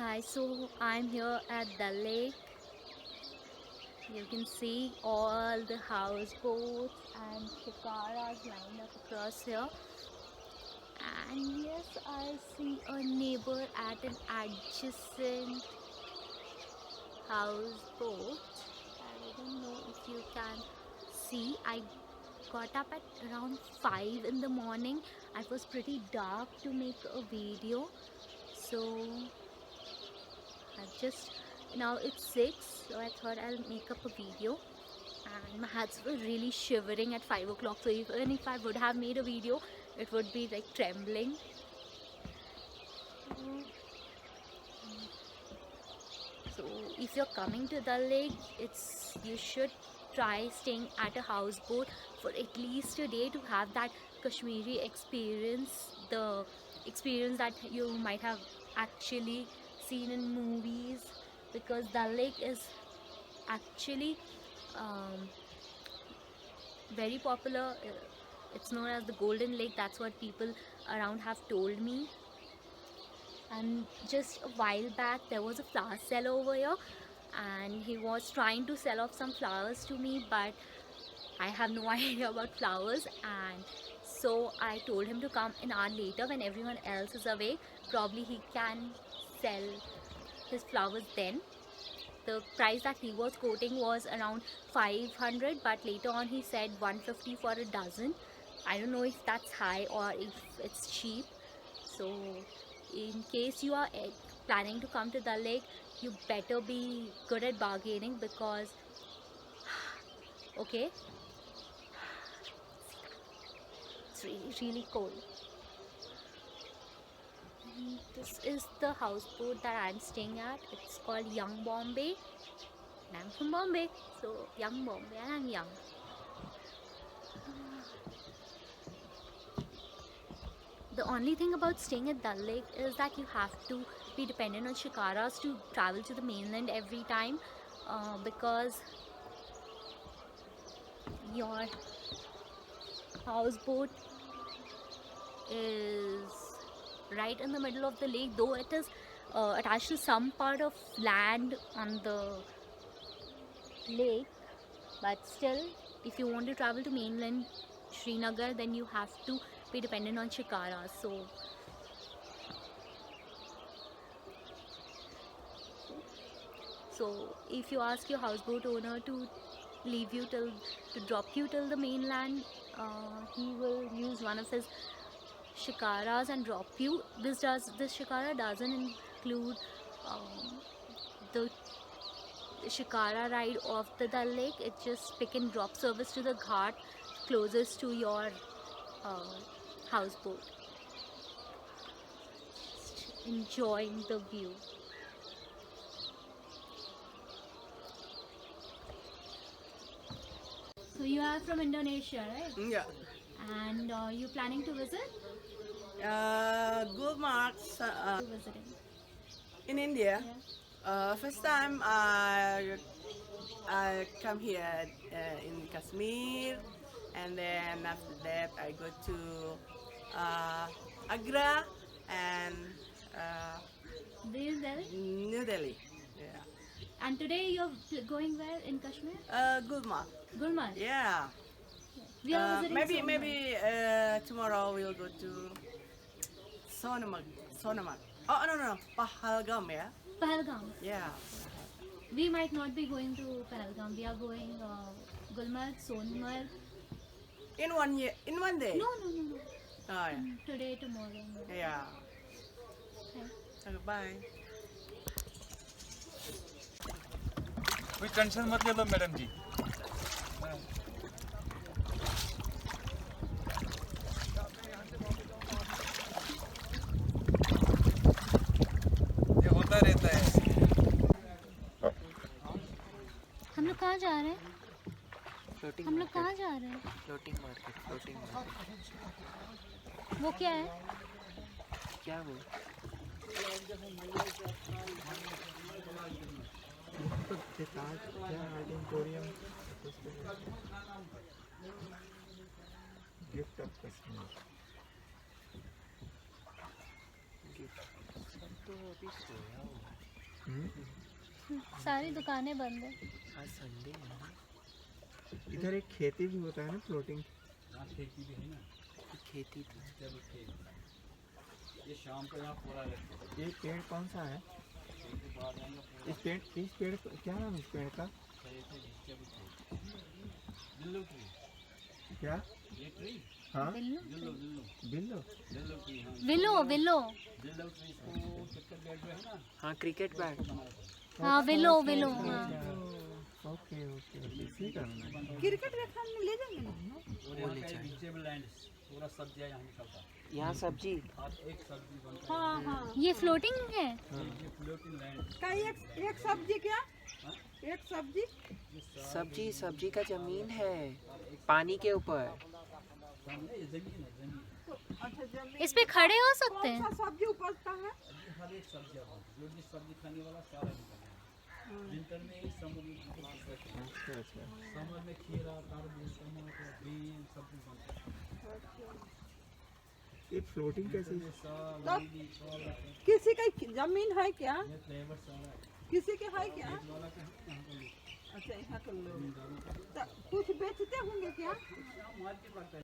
Hi, so I'm here at the lake. You can see all the houseboats and shikaras lined up across here. And yes, I see a neighbor at an adjacent houseboat. I don't know if you can see. I got up at around 5 in the morning. It was pretty dark to make a video. So I just now it's 6, so I thought I'll make up a video. And my hands were really shivering at 5 o'clock, so even if I would have made a video, it would be like trembling. So if you're coming to the lake, you should try staying at a houseboat for at least a day to have that Kashmiri experience, the experience that you might have actually seen in movies, because the lake is actually um, very popular. It's known as the Golden Lake. That's what people around have told me. And just a while back, there was a flower seller over here, and he was trying to sell off some flowers to me, but I have no idea about flowers, and so I told him to come an hour later when everyone else is awake. Probably he can sell his flowers then. The price that he was quoting was around 500, but later on he said 150 for a dozen. I don't know if that's high or if it's cheap. So in case you are planning to come to the lake, you better be good at bargaining, because okay, it's really cold. This is the houseboat that I'm staying at. It's called Young Bombay, and I'm from Bombay, so Young Bombay, and I'm young. The only thing about staying at Dal Lake is that you have to be dependent on shikaras to travel to the mainland every time, because your houseboat is right in the middle of the lake, though it is attached to some part of land on the lake, but still, if you want to travel to mainland Srinagar, then you have to be dependent on shikaras. So if you ask your houseboat owner to drop you till the mainland, he will use one of his shikaras and drop you. This shikara doesn't include the shikara ride of the Dal Lake. It's just pick and drop service to the ghat closest to your houseboat. Just enjoying the view. So you are from Indonesia, right? Yeah. And you planning to visit? Gulmarg Visiting. in India. Yeah. First time I come here in Kashmir, and then after that I go to Agra and This Delhi. New Delhi. Yeah. And today you're going where in Kashmir? Gulmarg. Gulmarg. Yeah. We are visiting Maybe Sonmarg. tomorrow we'll go to Sonamarg. Sonamarg. Oh no, Pahalgam, yeah. Pahalgam. Yeah. We might not be going to Pahalgam. We are going Gulmarg, Sonmarg. In one day. No. Oh yeah. Today, tomorrow. Yeah. Okay. Okay, bye. कोई tension मत ले लो madam जी। ये होता रहता है। हम लोग कहाँ जा रहे हैं? फ्लोटिंग हम लोग कहाँ जा रहे हैं? फ्लोटिंग मार्केट वो क्या है? क्या वो गिफ्ट ऑफ कश्मीर गिफ्ट सब तो अभी सोया हुआ है। सारी दुकानें बंद है। आज संडे है ना, इधर एक खेती भी होता है ना फ्लोटिंग। खेती भी है ना, खेती थी। जब खेत ये शाम को यहाँ पूरा रहता है। ये पेड़ कौन सा है? उसके बाद आएंगे पूरा इस पेड़ क्या नाम है इस पेड़ का? दिल्लो ट्री। क्या? ये ट्री हाँ विलो दिल्लो दिल्लो बिल्लो। दिल्लो ट्री। हाँ विलो विलो दिल्लो ट्री इसको क्रिकेट बैट में है ना, हाँ क्रिकेट बैट। हाँ विलो विलो हाँ। ओके ओके इसी का नाम है। क्रिकेट देखने में ले जाएंगे ना। और यहाँ का वेजिटेबल लैंड पूरा सब्जियाँ यहाँ निकलता है। यहाँ सब्जी हर एक सब्जी बनता है। हाँ हाँ। ये फ्लोटिंग है। ये फ्लोटिंग लैंड। का एक सब्जी क्या? एक सब्जी? सब्जी सब्जी का जमीन है पानी के ऊपर। ये जमीन है, जमीन। तो अच्छा जमीन। इस पे खड़े हो सकते कौन सा हैं। सब्जी उपजता है? हर एक सब्जियाँ जो जिस सब्जी खाने वाला सारा निकलता है। विंटर में समर में अच्छा अच्छा। समर में खीरा तरबूज टमाटर बीन सब कुछ बनता है। ये फ्लोटिंग कैसे? साग तब- लीली पालक किसी का जमीन है क्या? ये फ्लेवर सारा है। किसी के है क्या? एक वाला का है, यहाँ का लोग अच्छा यहाँ के लोग जमींदारों का। तो कुछ बेचते होंगे क्या? यहाँ मार्केट लगता है।